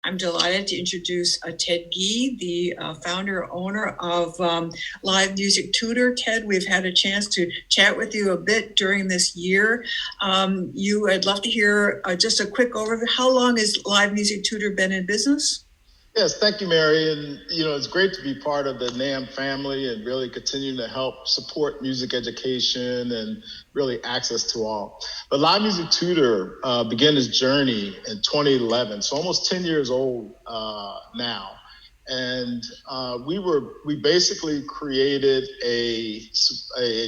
I'm delighted to introduce Ted Gee, the founder, owner of Live Music Tutor. Ted, we've had a chance to chat with you a bit during this year. I'd love to hear just a quick overview. How long has Live Music Tutor been in business? Yes, thank you, Mary. And, it's great to be part of the NAMM family and really continue to help support music education and really access to all. But Live Music Tutor began its journey in 2011, so almost 10 years old now. And we basically created a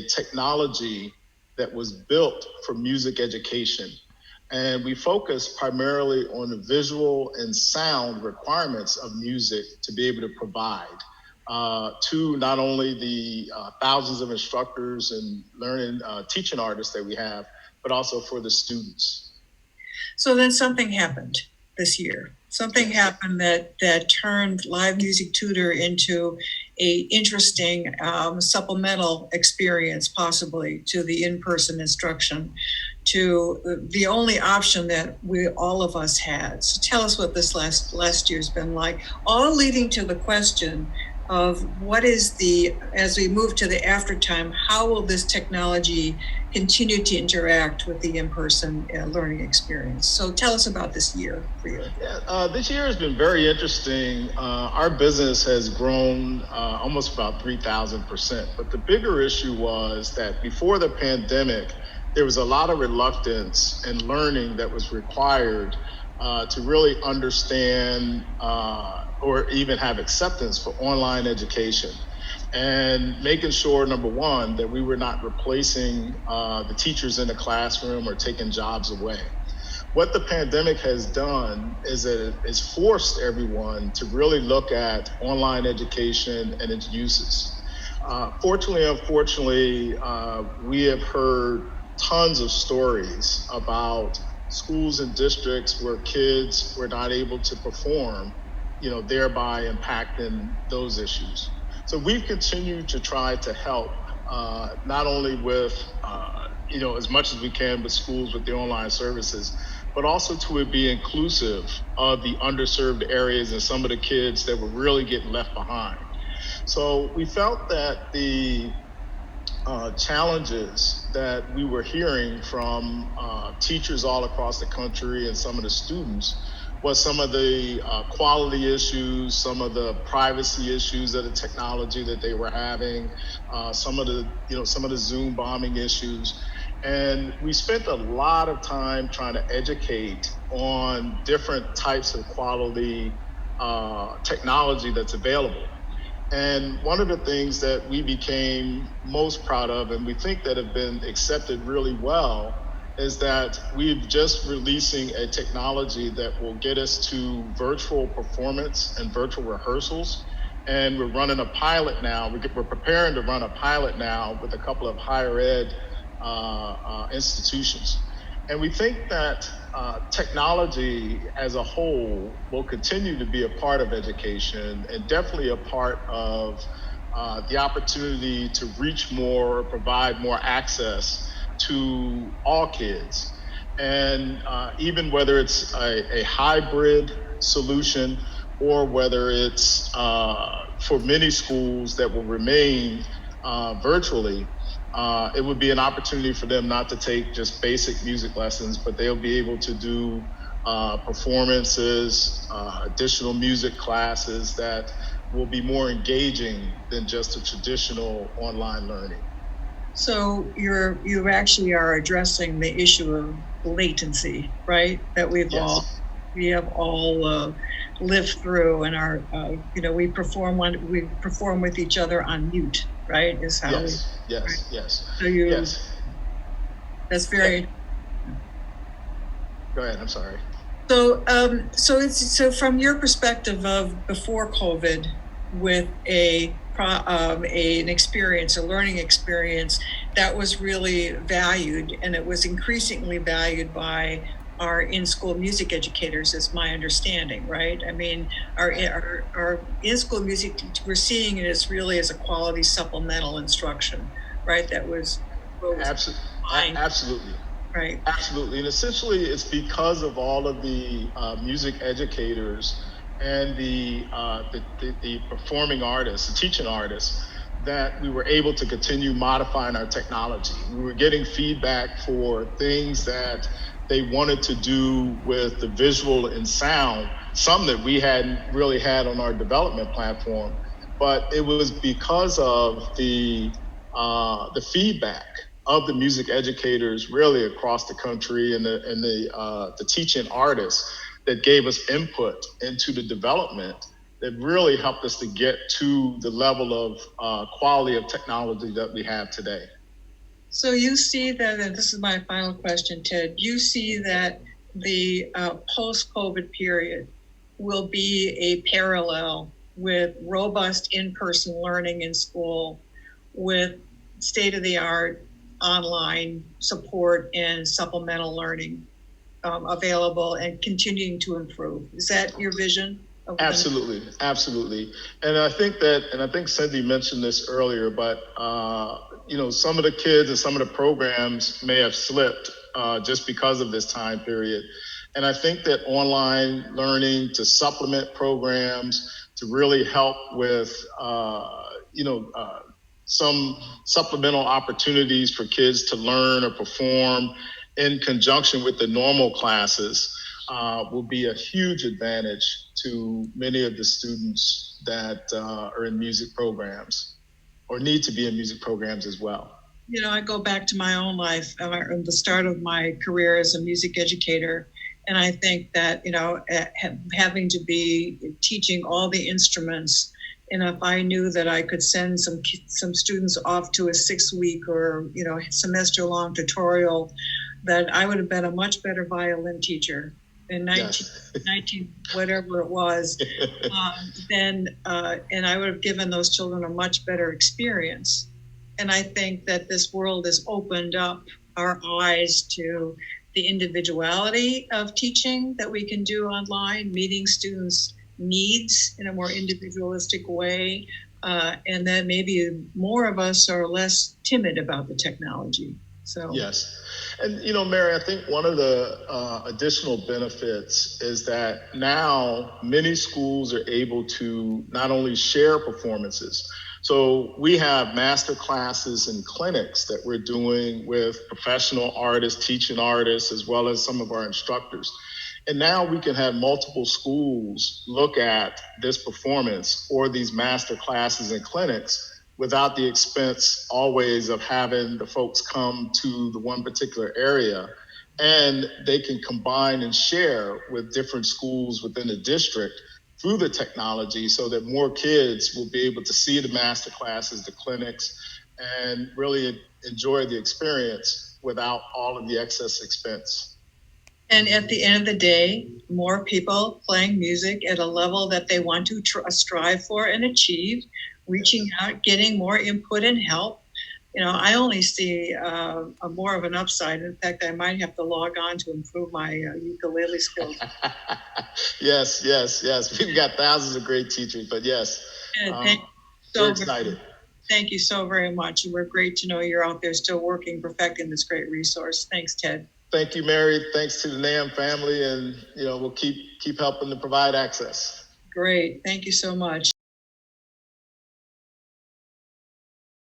technology that was built for music education. And we focus primarily on the visual and sound requirements of music to be able to provide to not only the thousands of instructors and teaching artists that we have, but also for the students. So then something happened this year. Something happened that turned Live Music Tutor into a interesting supplemental experience, possibly to the in-person instruction, to the only option that all of us had. So tell us what this last year's been like, all leading to the question of as we move to the after time, how will this technology continue to interact with the in-person learning experience? So tell us about this year for you. Yeah, this year has been very interesting. Our business has grown almost about 3,000%. But the bigger issue was that before the pandemic, there was a lot of reluctance and learning that was required to really understand or even have acceptance for online education, and making sure, number one, that we were not replacing the teachers in the classroom or taking jobs away. What the pandemic has done is that it's forced everyone to really look at online education and its uses. Fortunately, unfortunately, we have heard tons of stories about schools and districts where kids were not able to perform, thereby impacting those issues. So we've continued to try to help, not only with, as much as we can with schools with the online services, but also to be inclusive of the underserved areas and some of the kids that were really getting left behind. So we felt that the challenges that we were hearing from teachers all across the country and some of the students was some of the quality issues, some of the privacy issues of the technology that they were having, some of the Zoom bombing issues. And we spent a lot of time trying to educate on different types of quality technology that's available. And one of the things that we became most proud of, and we think that have been accepted really well, is that we're just releasing a technology that will get us to virtual performance and virtual rehearsals. And we're running a pilot now. We're preparing to run a pilot now with a couple of higher ed institutions. And we think that technology as a whole will continue to be a part of education and definitely a part of the opportunity to reach more, provide more access to all kids. And even whether it's a hybrid solution or whether it's for many schools that will remain virtually, it would be an opportunity for them not to take just basic music lessons, but they'll be able to do performances, additional music classes that will be more engaging than just a traditional online learning. So you actually are addressing the issue of latency, right? That we have all lived through, and we perform with each other on mute, right? Is how yes. So that's very. Go ahead. I'm sorry. So from your perspective of before COVID, with an experience, a learning experience that was really valued, and it was increasingly valued by our in-school music educators, is my understanding, right? I mean, our in-school music, we're seeing it as really as a quality supplemental instruction, right? That was absolutely. Right. Absolutely. And essentially, it's because of all of the music educators and the performing artists, the teaching artists, that we were able to continue modifying our technology. We were getting feedback for things that they wanted to do with the visual and sound, some that we hadn't really had on our development platform. But it was because of the feedback of the music educators really across the country and the teaching artists that gave us input into the development that really helped us to get to the level of quality of technology that we have today. So you see that, and this is my final question, Ted, you see that the post-COVID period will be a parallel with robust in-person learning in school, with state-of-the-art online support and supplemental learning available and continuing to improve. Is that your vision? Absolutely, absolutely. And I think Cindy mentioned this earlier, but some of the kids and some of the programs may have slipped just because of this time period. And I think that online learning to supplement programs to really help with some supplemental opportunities for kids to learn or perform in conjunction with the normal classes will be a huge advantage to many of the students that are in music programs or need to be in music programs as well. I go back to my own life, the start of my career as a music educator. And I think that, having to be teaching all the instruments, and if I knew that I could send some students off to a 6-week or, semester-long tutorial, that I would have been a much better violin teacher in 19 whatever it was, and I would have given those children a much better experience. And I think that this world has opened up our eyes to the individuality of teaching that we can do online, meeting students' needs in a more individualistic way, and that maybe more of us are less timid about the technology. So yes. And, Mary, I think one of the additional benefits is that now many schools are able to not only share performances. So we have master classes and clinics that we're doing with professional artists, teaching artists, as well as some of our instructors. And now we can have multiple schools look at this performance or these master classes and clinics without the expense always of having the folks come to the one particular area. And they can combine and share with different schools within the district through the technology so that more kids will be able to see the master classes, the clinics, and really enjoy the experience without all of the excess expense. And at the end of the day, more people playing music at a level that they want to strive for and achieve, reaching out, getting more input and help. I only see more of an upside. In fact, I might have to log on to improve my ukulele skills. Yes. We've got thousands of great teachers, but yes, so excited. Thank you so very much. We're great to know you're out there still working, perfecting this great resource. Thanks, Ted. Thank you, Mary. Thanks to the NAMM family, and we'll keep helping to provide access. Great. Thank you so much.